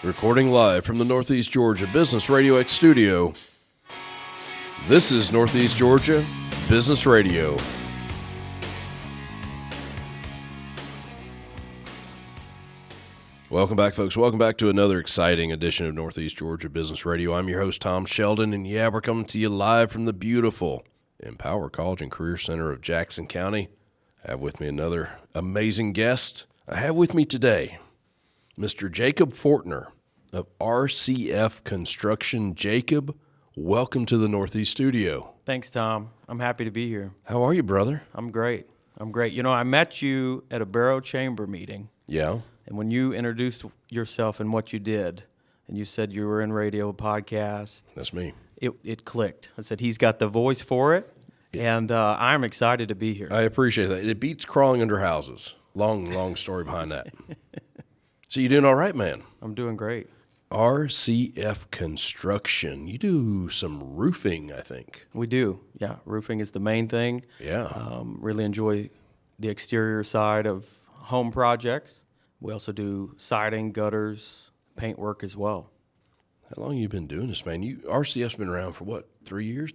Recording live from the Northeast Georgia Business RadioX studio. This is Northeast Georgia Business Radio. Welcome back, folks. Welcome back to another exciting edition of Northeast Georgia Business Radio. I'm your host, Tom Sheldon, and we're coming to you live from the beautiful Empower College and Career Center of Jackson County. I have with me another amazing guest. I have with me today Mr. Jacob Fortner of RCF Construction. Jacob, welcome to the Northeast studio. Thanks, Tom. I'm happy to be here. How are you, brother? I'm great. You know, I met you at a Barrow Chamber meeting. Yeah. And when you introduced yourself and what you did, and you said you were in radio, podcast. That's me. It clicked. I said, he's got the voice for it, and I'm excited to be here. I appreciate that. It beats crawling under houses. Long story behind that. So you doing all right, man? I'm doing great. RCF Construction. You do some roofing, I think. We do. Yeah, roofing is the main thing. Yeah. Really enjoy the exterior side of home projects. We also do siding, gutters, paint work as well. How long have you been doing this, man? RCF's been around for what, 4 years?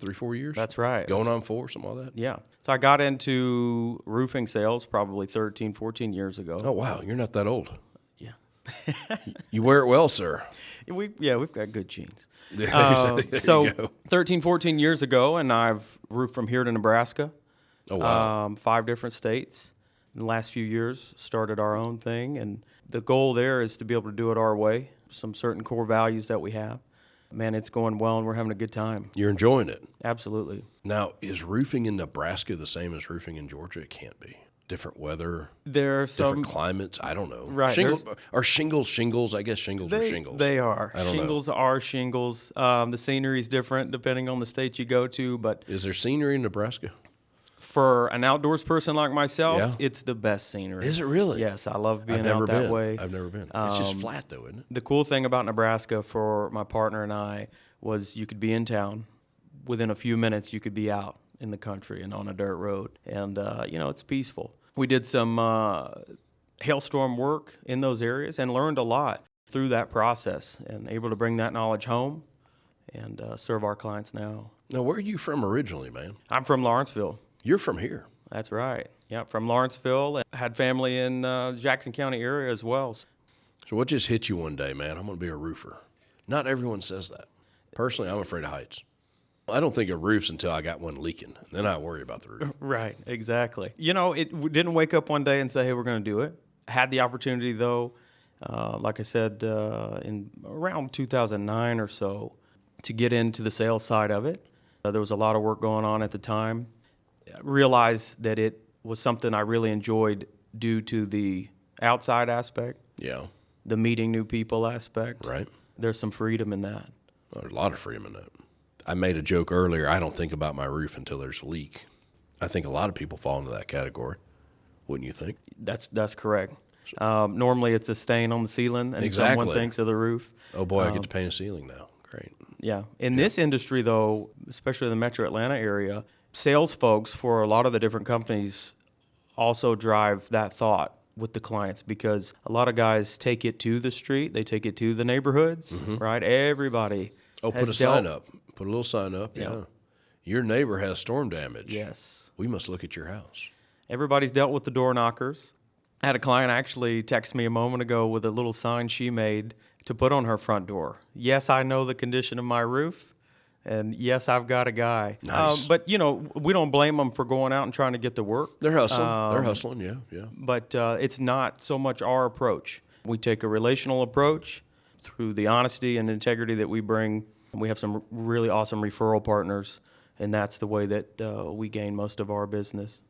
That's right. Going on 4, something like that? Yeah. So I got into roofing sales probably 13, 14 years ago. Oh, wow. You're not that old. Yeah. You wear it well, sir. We've got good genes. There So you go. 13, 14 years ago, and I've roofed from here to Nebraska. Oh, wow. 5 different states. In the last few years, started our own thing, and the goal there is to be able to do it our way, some certain core values that we have. Man, it's going well, and we're having a good time. You're enjoying it. Absolutely. Now, is roofing in Nebraska the same as roofing in Georgia? It can't be. Different weather, There are some different climates. I don't know. Right, Shingles? I guess shingles are shingles. They are. I don't Shingles are shingles. The scenery is different depending on the state you go to, but Is there scenery in Nebraska? for an outdoors person like myself, Yeah. it's the best scenery. Is it really? Yes, I love being I've never out that been. way. I've never been. It's just flat, though, isn't it? The cool thing about Nebraska for my partner and I was you could be in town. Within a few minutes, you could be out in the country and on a dirt road. And, it's peaceful. We did some hailstorm work in those areas and learned a lot through that process and able to bring that knowledge home and serve our clients now. Now, where are you from originally, man? I'm from Lawrenceville. You're from here. That's right. Yeah, from Lawrenceville. And had family in the Jackson County area as well. So what just hit you one day, man? I'm going to be a roofer. Not everyone says that. Personally, I'm afraid of heights. I don't think of roofs until I got one leaking. Then I worry about the roof. Right, exactly. It didn't wake up one day and say, hey, we're going to do it. Had the opportunity, though, like I said, in around 2009 or so, to get into the sales side of it. There was a lot of work going on at the time. Realized that it was something I really enjoyed due to the outside aspect, Yeah. the meeting new people aspect. Right. There's some freedom in that. There's a lot of freedom in that. I made a joke earlier. I don't think about my roof until there's a leak. I think a lot of people fall into that category. Wouldn't you think? That's correct. Normally it's a stain on the ceiling, and Exactly. someone thinks of the roof. Oh, boy, I get to paint a ceiling now. Great. Yeah. In this industry, though, especially the metro Atlanta area, sales folks for a lot of the different companies also drive that thought with the clients because a lot of guys take it to the street. They take it to the neighborhoods, right? Everybody Put a sign up. Put a little sign up. Yeah. Yeah. Your neighbor has storm damage. Yes. We must look at your house. Everybody's dealt with the door knockers. I had a client actually text me a moment ago with a little sign she made to put on her front door. Yes, I know the condition of my roof. And yes, I've got a guy. Nice. But, we don't blame them for going out and trying to get to work. They're hustling. They're hustling, yeah. But it's not so much our approach. We take a relational approach through the honesty and integrity that we bring. And we have some really awesome referral partners, and that's the way that we gain most of our business.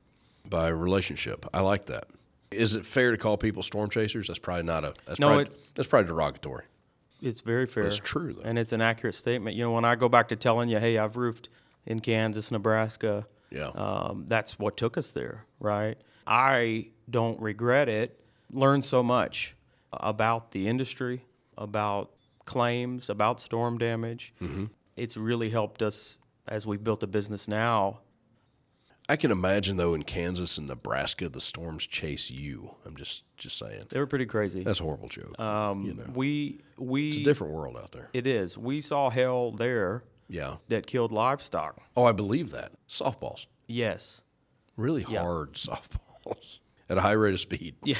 By relationship. I like that. Is it fair to call people storm chasers? That's probably not that's probably derogatory. It's very fair. It's true, though. And it's an accurate statement. When I go back to telling you, hey, I've roofed in Kansas, Nebraska, that's what took us there, right? I don't regret it. Learned so much about the industry, about claims, about storm damage. Mm-hmm. It's really helped us as we've built a business now. I can imagine, though, in Kansas and Nebraska, the storms chase you. I'm just saying. They were pretty crazy. That's a horrible joke. It's a different world out there. It is. We saw hail there Yeah. that killed livestock. Oh, I believe that. Softballs. Yes. Really hard softballs at a high rate of speed. Yeah.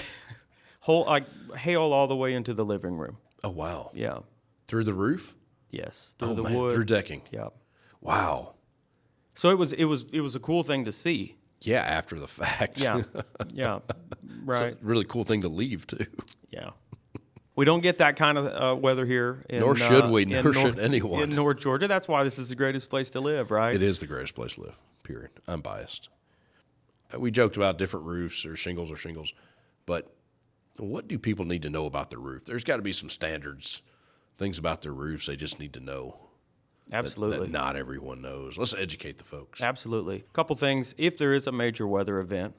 Hail all the way into the living room. Oh, wow. Yeah. Through the roof? Yes. Through the wood. Through decking. Yeah. Wow. So it was a cool thing to see. Yeah, after the fact. Yeah. Yeah. Right. It's a really cool thing to leave, too. Yeah. We don't get that kind of weather here. Nor should we. Nor should anyone. In North Georgia. That's why this is the greatest place to live, right? It is the greatest place to live, period. I'm biased. We joked about different roofs or shingles, but what do people need to know about their roof? There's got to be some standards, things about their roofs they just need to know. Absolutely. That not everyone knows. Let's educate the folks. Absolutely. A couple things. If there is a major weather event,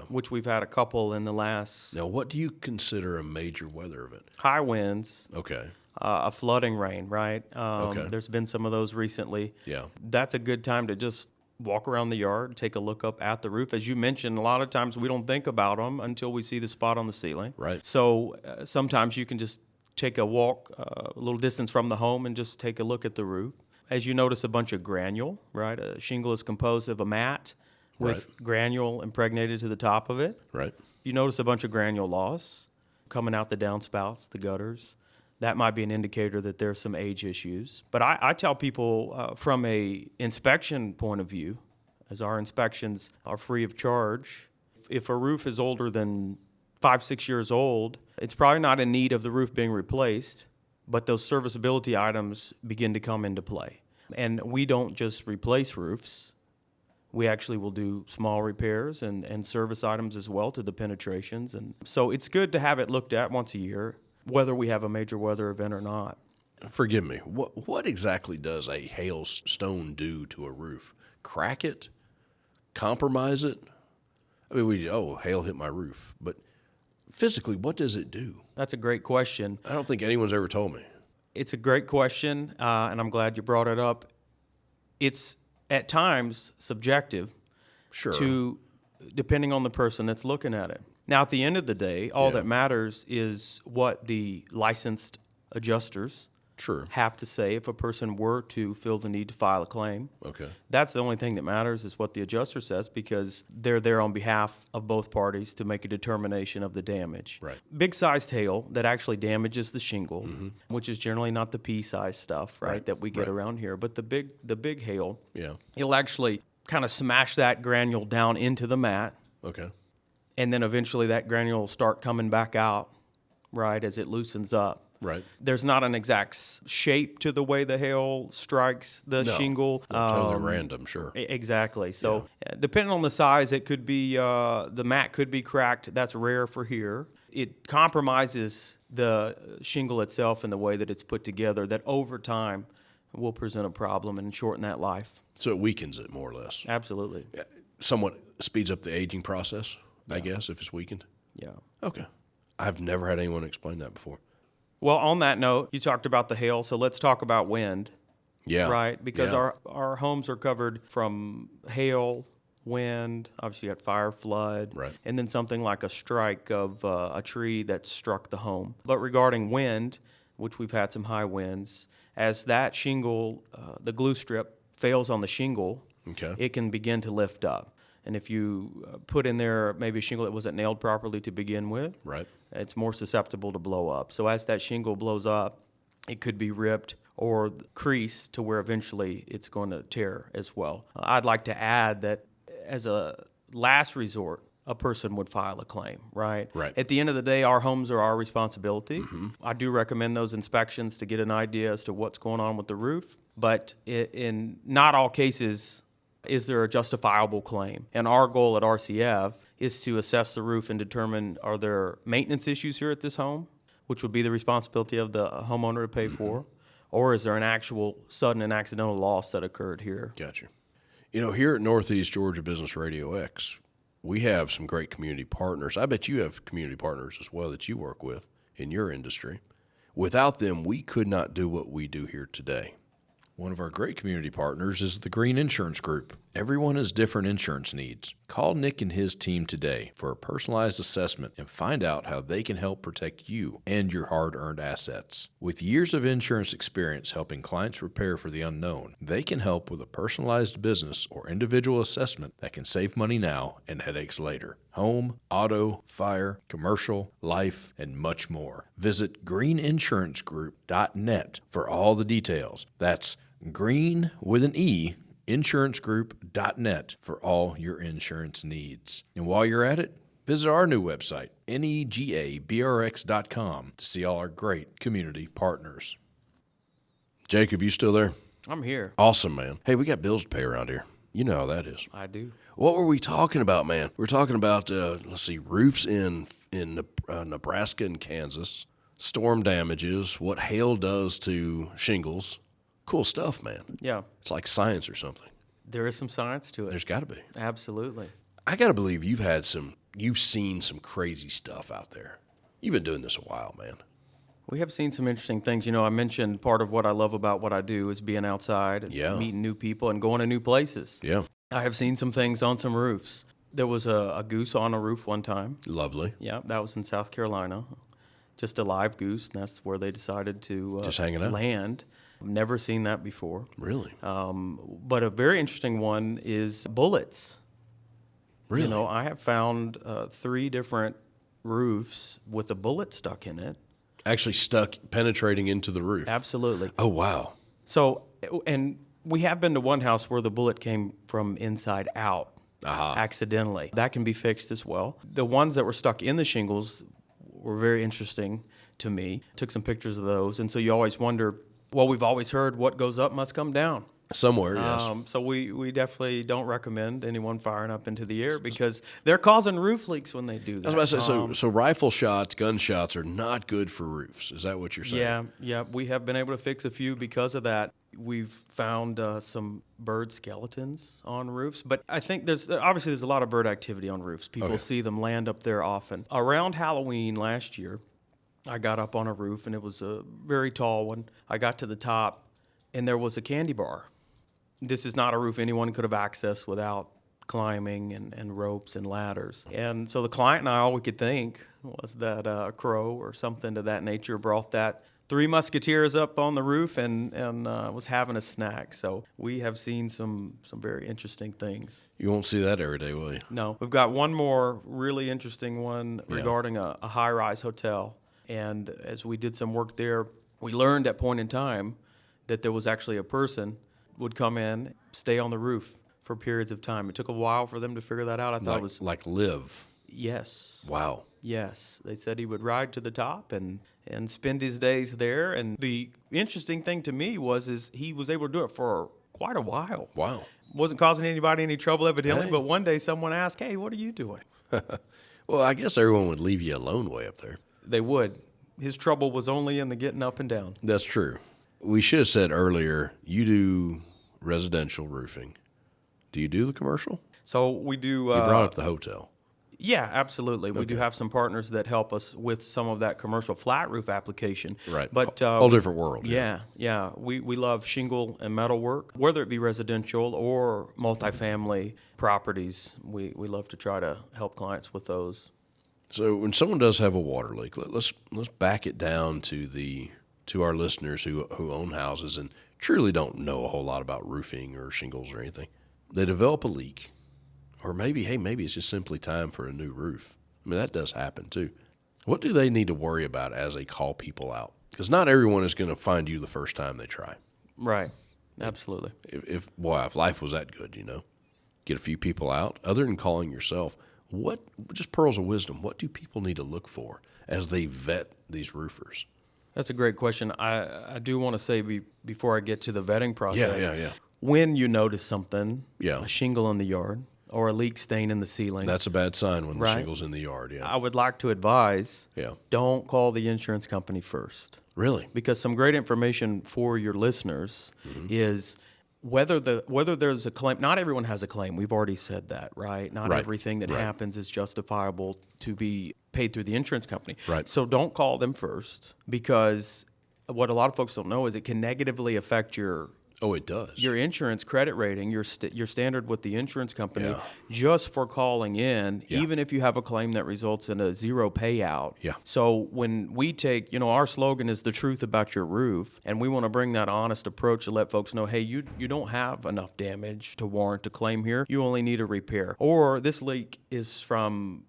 which we've had a couple in the last... Now, what do you consider a major weather event? High winds. Okay. A flooding rain, right? Okay. There's been some of those recently. Yeah. That's a good time to just walk around the yard, take a look up at the roof. As you mentioned, a lot of times we don't think about them until we see the spot on the ceiling. Right. So sometimes you can just take a walk a little distance from the home and just take a look at the roof. As you notice, a bunch of granule, right? A shingle is composed of a mat with granule impregnated to the top of it. Right. You notice a bunch of granule loss coming out the downspouts, the gutters. That might be an indicator that there's some age issues. But I tell people from a inspection point of view, as our inspections are free of charge, if a roof is older than 5-6 years old, it's probably not in need of the roof being replaced, but those serviceability items begin to come into play. And we don't just replace roofs. We actually will do small repairs and service items as well to the penetrations. And so it's good to have it looked at once a year, whether we have a major weather event or not. Forgive me. What exactly does a hailstone do to a roof? Crack it? Compromise it? I mean, hail hit my roof. But physically, what does it do? That's a great question. I don't think anyone's ever told me. It's a great question, and I'm glad you brought it up. It's at times subjective to depending on the person that's looking at it. Now, at the end of the day, all that matters is what the licensed adjusters have to say if a person were to feel the need to file a claim. Okay. That's the only thing that matters is what the adjuster says, because they're there on behalf of both parties to make a determination of the damage. Right. Big-sized hail that actually damages the shingle, which is generally not the pea-sized stuff, right, that we get around here, but the big hail, it'll actually kind of smash that granule down into the mat. Okay. And then eventually that granule will start coming back out, right, as it loosens up. Right. There's not an exact shape to the way the hail strikes the shingle. Totally random, sure. Exactly. So depending on the size, it could be, the mat could be cracked. That's rare for here. It compromises the shingle itself in the way that it's put together that over time will present a problem and shorten that life. So it weakens it more or less. Absolutely. Somewhat speeds up the aging process, I guess, if it's weakened. Yeah. Okay. I've never had anyone explain that before. Well, on that note, you talked about the hail, so let's talk about wind. Yeah. Right? Because our homes are covered from hail, wind, obviously you got fire, flood, and then something like a strike of a tree that struck the home. But regarding wind, which we've had some high winds, as that shingle, the glue strip fails on the shingle, it can begin to lift up. And if you put in there maybe a shingle that wasn't nailed properly to begin with, it's more susceptible to blow up. So as that shingle blows up, it could be ripped or creased to where eventually it's going to tear as well. I'd like to add that as a last resort, a person would file a claim, right? At the end of the day, our homes are our responsibility. I do recommend those inspections to get an idea as to what's going on with the roof. But in not all cases is there a justifiable claim. And our goal at RCF is to assess the roof and determine, are there maintenance issues here at this home, which would be the responsibility of the homeowner to pay for, or is there an actual sudden and accidental loss that occurred here? Gotcha. You know, here at Northeast Georgia Business RadioX, we have some great community partners. I bet you have community partners as well that you work with in your industry. Without them, we could not do what we do here today. One of our great community partners is the Green Insurance Group. Everyone has different insurance needs. Call Nick and his team today for a personalized assessment and find out how they can help protect you and your hard-earned assets. With years of insurance experience helping clients prepare for the unknown, they can help with a personalized business or individual assessment that can save money now and headaches later. Home, auto, fire, commercial, life, and much more. Visit greeninsurancegroup.net for all the details. That's green with an E, insurancegroup.net for all your insurance needs. And while you're at it, visit our new website, negabrx.com, to see all our great community partners. Jacob, you still there? I'm here. Awesome, man. Hey, we got bills to pay around here. You know how that is. I do. What were we talking about, man? We're talking about, roofs in Nebraska and Kansas, storm damages, what hail does to shingles. Cool stuff, man. Yeah. It's like science or something. There is some science to it. There's got to be. Absolutely. I got to believe you've seen some crazy stuff out there. You've been doing this a while, man. We have seen some interesting things. You know, I mentioned part of what I love about what I do is being outside and meeting new people and going to new places. Yeah. I have seen some things on some roofs. There was a goose on a roof one time. Lovely. Yeah, that was in South Carolina. Just a live goose, and that's where they decided to Just hanging out. land. I've never seen that before. Really? But a very interesting one is bullets. Really? You know, I have found 3 different roofs with a bullet stuck in it. Actually penetrating into the roof. Absolutely. Oh, wow. So, and we have been to one house where the bullet came from inside out accidentally. That can be fixed as well. The ones that were stuck in the shingles were very interesting to me. Took some pictures of those. And so you always wonder, well, we've always heard what goes up must come down. Somewhere, yes. So we definitely don't recommend anyone firing up into the air because they're causing roof leaks when they do that. I was about to say, so rifle shots, gunshots are not good for roofs. Is that what you're saying? Yeah. We have been able to fix a few because of that. We've found some bird skeletons on roofs, but I think there's a lot of bird activity on roofs. People see them land up there often. Around Halloween last year, I got up on a roof, and it was a very tall one. I got to the top, and there was a candy bar. This is not a roof anyone could have accessed without climbing and ropes and ladders. And so the client and I, all we could think was that a crow or something to that nature brought that 3 Musketeers up on the roof and was having a snack. So we have seen some very interesting things. You won't see that every day, will you? No. We've got one more really interesting one regarding a high-rise hotel. And as we did some work there, we learned at point in time that there was actually a person would come in, stay on the roof for periods of time. It took a while for them to figure that out. I thought it was... Like live? Yes. Wow. Yes. They said he would ride to the top and spend his days there. And the interesting thing to me is he was able to do it for quite a while. Wow. Wasn't causing anybody any trouble evidently, Hey. but one day someone asked, hey, what are you doing? Well, I guess everyone would leave you alone way up there. They would. His trouble was only in the getting up and down. That's true. We should have said earlier, you do residential roofing. Do you do the commercial? So we do... You brought up the hotel. Yeah, absolutely. We do have some partners that help us with some of that commercial flat roof application. Right. But whole different world. Yeah. We love shingle and metal work, whether it be residential or multifamily properties. We love to try to help clients with those. So when someone does have a water leak, let's back it down to our listeners who own houses and truly don't know a whole lot about roofing or shingles or anything. They develop a leak. Or maybe it's just simply time for a new roof. I mean, that does happen too. What do they need to worry about as they call people out? Because not everyone is going to find you the first time they try. Right. Absolutely. If life was that good, get a few people out. Other than calling yourself, just pearls of wisdom, what do people need to look for as they vet these roofers? That's a great question. I do want to say before I get to the vetting process, Yeah. when you notice something, Yeah. a shingle in the yard, or a leak stain in the ceiling. That's a bad sign when the Right. shingle's in the yard, yeah. I would like to advise, don't call the insurance company first. Really? Because some great information for your listeners is whether there's a claim. Not everyone has a claim. We've already said that, right? Not Right. everything that happens is justifiable to be paid through the insurance company. Right. So don't call them first, because what a lot of folks don't know is it can negatively affect your Oh, it does. your insurance credit rating, your standard with the insurance company, Yeah. just for calling in, Yeah. even if you have a claim that results in a zero payout. Yeah. So when we take, our slogan is the truth about your roof, and we want to bring that honest approach to let folks know, hey, you don't have enough damage to warrant a claim here. You only need a repair. Or this leak is from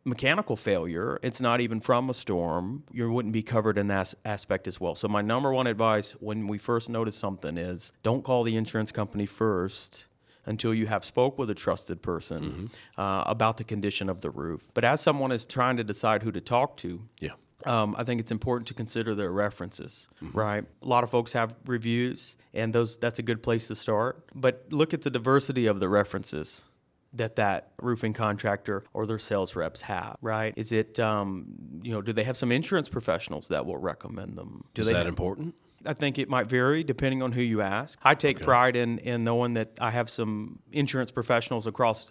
mechanical failure. It's not even from a storm. You wouldn't be covered in that aspect as well. So my number one advice when we first notice something is don't call the insurance company first until you have spoke with a trusted person about the condition of the roof. But as someone is trying to decide who to talk to, Yeah. I think it's important to consider their references, right? A lot of folks have reviews, and that's a good place to start. But look at the diversity of the references that roofing contractor or their sales reps have, right? Is it, do they have some insurance professionals that will recommend them? Is that important? I think it might vary depending on who you ask. I take pride in knowing that I have some insurance professionals across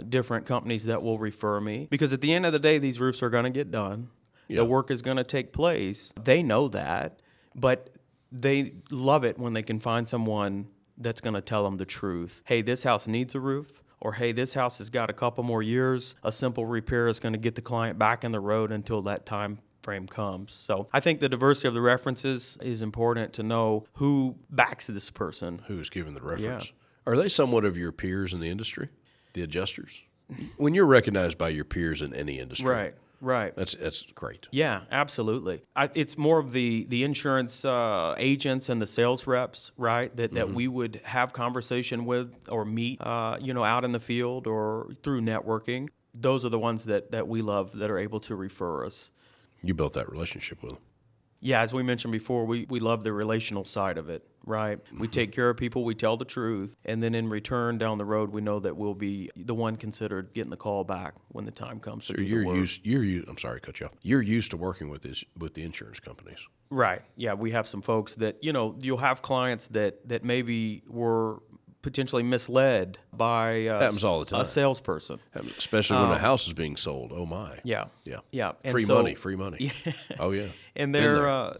different companies that will refer me, because at the end of the day, these roofs are going to get done. Yeah. The work is going to take place. They know that, but they love it when they can find someone that's going to tell them the truth. Hey, this house needs a roof. Or, hey, this house has got a couple more years. A simple repair is going to get the client back in the road until that time frame comes. So I think the diversity of the references is important to know who backs this person. Who's given the reference? Yeah. Are they somewhat of your peers in the industry, the adjusters? When you're recognized by your peers in any industry. Right. That's great. Yeah, absolutely. It's more of the insurance agents and the sales reps, right, that we would have conversation with or meet, out in the field or through networking. Those are the ones that we love that are able to refer us. You built that relationship with them. Yeah, as we mentioned before, we love the relational side of it, right? We take care of people, we tell the truth, and then in return down the road, we know that we'll be the one considered getting the call back when the time comes to do the work. I'm sorry to cut you off. You're used to working with the insurance companies. Right. Yeah, we have some folks that, you'll have clients that maybe were potentially misled by Happens all the time. a salesperson. Especially when a house is being sold. Oh my. Yeah. And Free so- money. Yeah. Oh yeah. And Been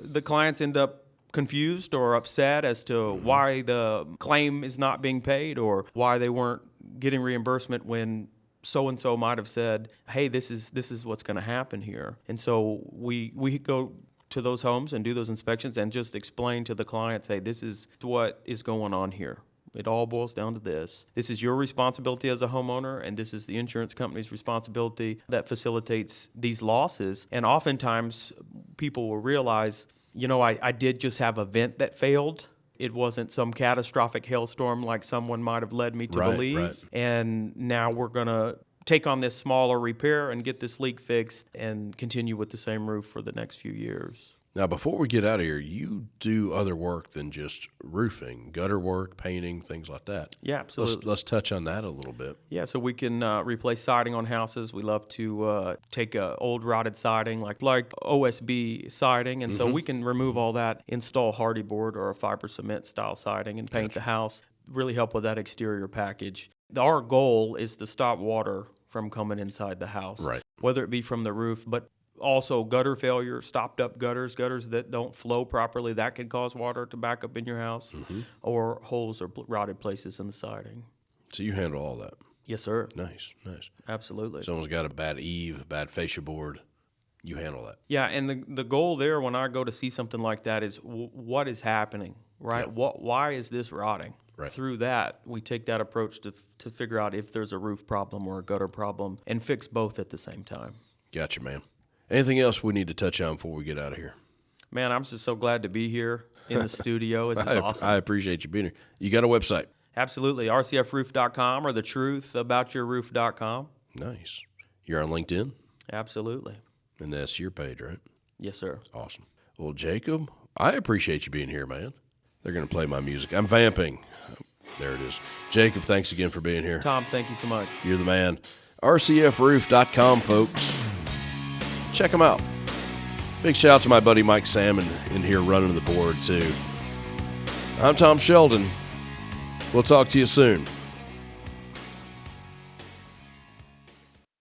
the clients end up confused or upset as to why the claim is not being paid or why they weren't getting reimbursement when so-and-so might have said, hey, this is what's going to happen here. And so we go to those homes and do those inspections and just explain to the clients, hey, this is what is going on here. It all boils down to this. This is your responsibility as a homeowner, and this is the insurance company's responsibility that facilitates these losses. And oftentimes, people will realize, I did just have a vent that failed. It wasn't some catastrophic hailstorm like someone might have led me to believe. Right. And now we're going to take on this smaller repair and get this leak fixed and continue with the same roof for the next few years. Now, before we get out of here, you do other work than just roofing, gutter work, painting, things like that. Yeah, absolutely. Let's touch on that a little bit. Yeah, so we can replace siding on houses. We love to take old rotted siding, like OSB siding, and so we can remove all that, install hardy board or a fiber cement style siding, and paint the house. Really help with that exterior package. Our goal is to stop water from coming inside the house, Right. Whether it be from the roof, but also gutter failure, stopped up gutters that don't flow properly, that can cause water to back up in your house, or holes or rotted places in the siding. So you handle all that. Yes, sir. Nice. Absolutely. Someone's got a bad eave, bad fascia board. You handle that. Yeah, and the goal there when I go to see something like that is what is happening, right? Yep. Why is this rotting? Right. Through that, we take that approach to figure out if there's a roof problem or a gutter problem and fix both at the same time. Gotcha, man. Anything else we need to touch on before we get out of here? Man, I'm just so glad to be here in the studio. This is awesome. I appreciate you being here. You got a website? Absolutely. RCFroof.com or thetruthaboutyourroof.com. Nice. You're on LinkedIn? Absolutely. And that's your page, right? Yes, sir. Awesome. Well, Jacob, I appreciate you being here, man. They're going to play my music. I'm vamping. There it is. Jacob, thanks again for being here. Tom, thank you so much. You're the man. RCFroof.com, folks. Check them out. Big shout out to my buddy Mike Salmon in here running the board, too. I'm Tom Sheldon. We'll talk to you soon.